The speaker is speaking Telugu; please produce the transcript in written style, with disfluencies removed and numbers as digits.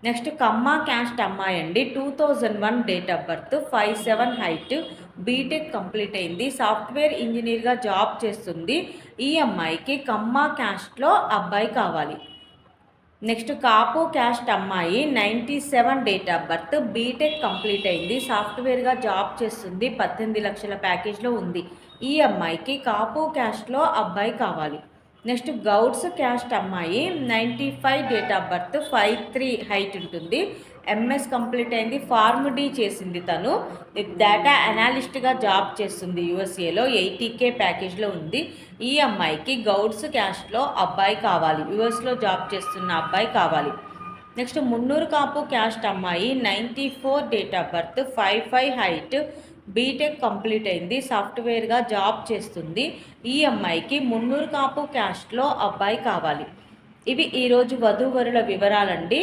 నెక్స్ట్ కమ్మ క్యాస్ట్ అమ్మాయి అండి. 2001 date of birth, 5'7" height, BTech complete అయింది. సాఫ్ట్వేర్ ఇంజనీర్గా జాబ్ చేస్తుంది. ఈ అమ్మాయికి కమ్మ క్యాస్ట్లో అబ్బాయి కావాలి. నెక్స్ట్ కాపు క్యాస్ట్ అమ్మాయి, 97 date of birth, BTech complete అయింది. సాఫ్ట్వేర్గా జాబ్ చేస్తుంది. 18 లక్షల ప్యాకేజ్లో ఉంది. ఈ అమ్మాయికి కాపు క్యాస్ట్లో అబ్బాయి కావాలి. నెక్స్ట్ గౌడ్స్ క్యాస్ట్ అమ్మాయి, 95 డేట్ ఆఫ్ బర్త్, 5'3" హైట్ ఉంటుంది. ఎంఎస్ కంప్లీట్ అయింది. ఫార్మ్ డి చేసింది. తను డేటా అనాలిస్ట్గా జాబ్ చేస్తుంది యూఎస్ఏలో. 80K ప్యాకేజ్లో ఉంది. ఈ అమ్మాయికి గౌడ్స్ క్యాస్ట్లో అబ్బాయి కావాలి. యూఎస్లో జాబ్ చేస్తున్న అబ్బాయి కావాలి. నెక్స్ట్ మున్నూరు కాపు క్యాస్ట్ అమ్మాయి, 94 date of birth, 5'5" height, BTech complete అయింది. సాఫ్ట్వేర్గా జాబ్ చేస్తుంది. ఈ అమ్మాయికి మున్నూరు కాపు క్యాస్ట్లో అబ్బాయి కావాలి. ఇవి ఈరోజు వధూవరుల వివరాలండి.